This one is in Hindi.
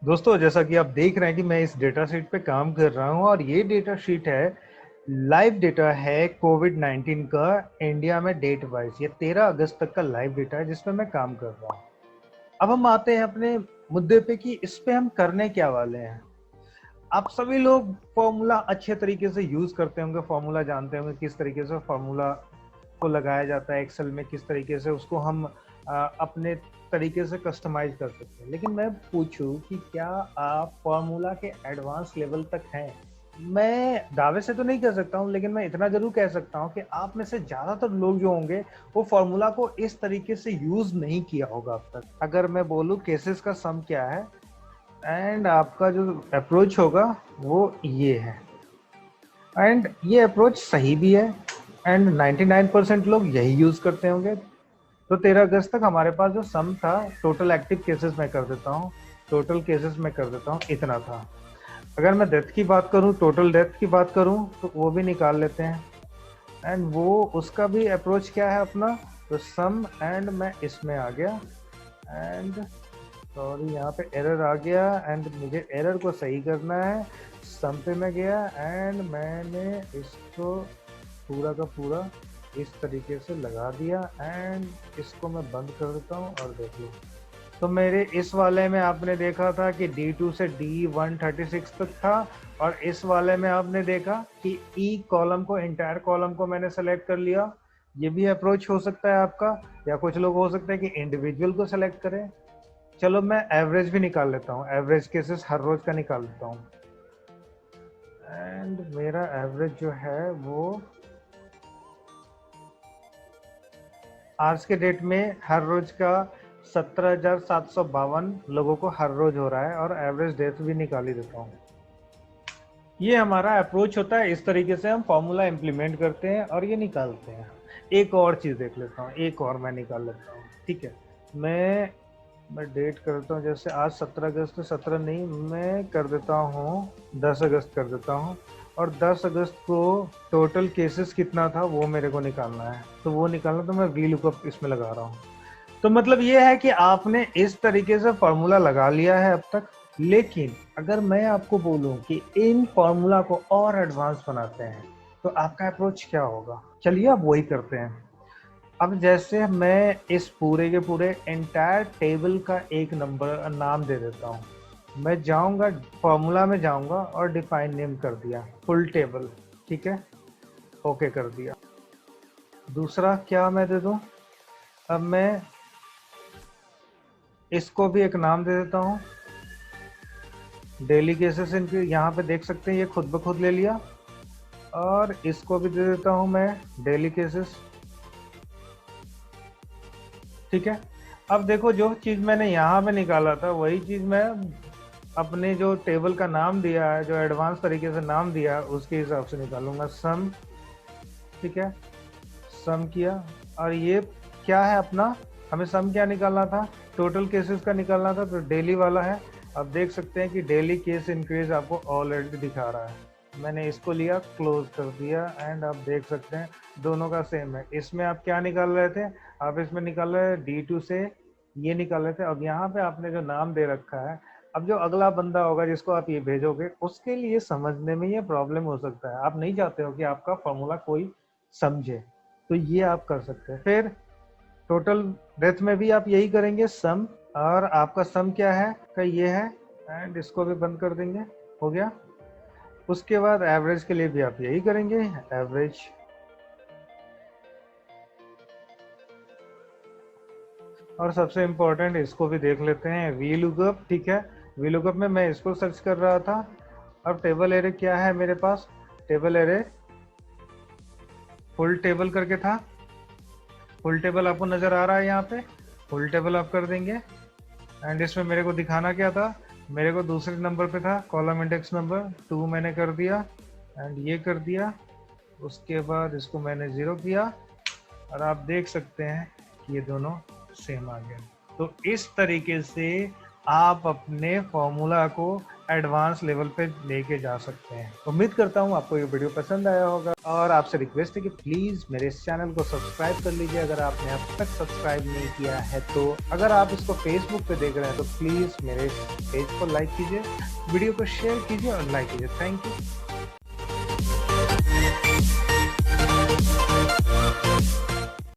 दोस्तों, जैसा कि आप देख रहे हैं कि मैं इस डेटा शीट पे काम कर रहा हूँ और ये डेटा शीट है, लाइव डेटा है कोविड-19 का इंडिया में डेट वाइज। ये 13 अगस्त तक का लाइव डेटा है जिसपे मैं काम कर रहा हूँ। अब हम आते हैं अपने मुद्दे पे कि इस पे हम करने क्या वाले हैं। आप सभी लोग फॉर्मूला अच्छे तरीके से यूज करते होंगे, फॉर्मूला जानते होंगे किस तरीके से फॉर्मूला को लगाया जाता है एक्सेल में, किस तरीके से उसको हम अपने तरीके से कस्टमाइज कर सकते हैं। लेकिन मैं पूछूं कि क्या आप फॉर्मूला के एडवांस लेवल तक हैं? मैं दावे से तो नहीं कह सकता हूं, लेकिन मैं इतना जरूर कह सकता हूं कि आप में से ज्यादातर लोग जो होंगे वो फॉर्मूला को इस तरीके से यूज नहीं किया होगा अब तक। अगर मैं बोलूं केसेस का सम क्या है एंड आपका जो अप्रोच होगा वो ये है, एंड ये अप्रोच सही भी है एंड 99% लोग यही यूज करते होंगे। तो 13 अगस्त तक हमारे पास जो सम था, टोटल एक्टिव केसेस में कर देता हूँ, टोटल केसेस में कर देता हूँ, इतना था। अगर मैं डेथ की बात करूँ, टोटल डेथ की बात करूँ, तो वो भी निकाल लेते हैं एंड वो उसका भी अप्रोच क्या है अपना, तो सम एंड मैं इसमें आ गया एंड सॉरी यहाँ पे एरर आ गया एंड मुझे एरर को सही करना है। सम पे मैं गया एंड मैंने इसको पूरा का पूरा इस तरीके से लगा दिया एंड इसको मैं बंद कर देता हूँ और देख लो। तो मेरे इस वाले में आपने देखा था कि D2 से D136 तक था और इस वाले में आपने देखा कि E कॉलम को, इंटायर कॉलम को मैंने सेलेक्ट कर लिया। ये भी अप्रोच हो सकता है आपका, या कुछ लोग हो सकता है कि इंडिविजुअल को सेलेक्ट करें। चलो मैं एवरेज भी निकाल लेता हूँ, एवरेज केसेस हर रोज का निकाल लेता हूँ एंड मेरा एवरेज जो है वो आज के डेट में हर रोज का 17,752 लोगों को हर रोज हो रहा है और एवरेज डेथ भी निकाल ही देता हूँ। ये हमारा अप्रोच होता है, इस तरीके से हम फॉर्मूला इम्प्लीमेंट करते हैं और ये निकालते हैं। एक और चीज देख लेता हूँ, एक और मैं निकाल लेता हूँ। ठीक है, मैं डेट करता हूँ, जैसे आज 17 अगस्त, 17 नहीं, मैं कर देता हूँ 10 अगस्त कर देता हूँ। और 10 अगस्त को टोटल केसेस कितना था वो मेरे को निकालना है, तो वो निकालना, तो मैं वी लुकअप इसमें लगा रहा हूँ। तो मतलब ये है कि आपने इस तरीके से फॉर्मूला लगा लिया है अब तक। लेकिन अगर मैं आपको बोलूं कि इन फॉर्मूला को और एडवांस बनाते हैं तो आपका अप्रोच क्या होगा? चलिए अब वही करते हैं। अब जैसे मैं इस पूरे के पूरे एंटायर टेबल का एक नंबर नाम दे देता हूँ। मैं जाऊंगा फॉर्मूला में जाऊंगा और डिफाइन नेम कर दिया फुल टेबल। ठीक है, ओके कर दिया। दूसरा क्या मैं दे दूं? अब मैं इसको भी एक नाम दे देता हूँ, डेली केसेस। इनके यहाँ पे देख सकते हैं ये खुद ब खुद ले लिया। और इसको भी दे देता हूँ मैं डेली केसेस। ठीक है, अब देखो जो चीज मैंने यहाँ पे निकाला था वही चीज मैं अपने जो टेबल का नाम दिया है, जो एडवांस तरीके से नाम दिया है, उसके हिसाब से निकालूंगा सम। ठीक है, सम किया। और ये क्या है अपना, हमें सम क्या निकालना था, टोटल केसेस का निकालना था, तो डेली वाला है। अब देख सकते हैं कि डेली केस इंक्रीज आपको ऑलरेडी दिखा रहा है। मैंने इसको लिया, क्लोज कर दिया एंड आप देख सकते हैं दोनों का सेम है। इसमें आप क्या निकाल रहे थे, आप इसमें निकाल रहे D2 से ये निकाल रहे थे। अब यहाँ पे आपने जो नाम दे रखा है, अब जो अगला बंदा होगा जिसको आप ये भेजोगे उसके लिए समझने में ये प्रॉब्लम हो सकता है। आप नहीं चाहते हो कि आपका फॉर्मूला कोई समझे, तो ये आप कर सकते हैं। फिर टोटल डेथ में भी आप यही करेंगे, सम। और आपका सम क्या है का ये है एंड इसको भी बंद कर देंगे, हो गया। उसके बाद एवरेज के लिए भी आप यही करेंगे, एवरेज। और सबसे इम्पोर्टेंट इसको भी देख लेते हैं, वी लुकअप। ठीक है, वी लुकअप में मैं इसको सर्च कर रहा था। अब टेबल एरे क्या है मेरे पास, टेबल एरे फुल टेबल करके था। फुल टेबल आपको नजर आ रहा है यहाँ पे, फुल टेबल आप कर देंगे। एंड इसमें मेरे को दिखाना क्या था, मेरे को दूसरे नंबर पे था कॉलम इंडेक्स नंबर 2, मैंने कर दिया एंड ये कर दिया। उसके बाद इसको मैंने 0 किया और आप देख सकते हैं कि ये दोनों सेम आ गए। तो इस तरीके से आप अपने फॉर्मूला को एडवांस लेवल पे लेके जा सकते हैं। उम्मीद करता हूँ आपको ये वीडियो पसंद आया होगा और आपसे रिक्वेस्ट है कि प्लीज़ मेरे इस चैनल को सब्सक्राइब कर लीजिए अगर आपने अब तक सब्सक्राइब नहीं किया है तो। अगर आप इसको फेसबुक पे देख रहे हैं तो प्लीज़ मेरे इस पेज को लाइक कीजिए, वीडियो को शेयर कीजिए और लाइक कीजिए। Thank you.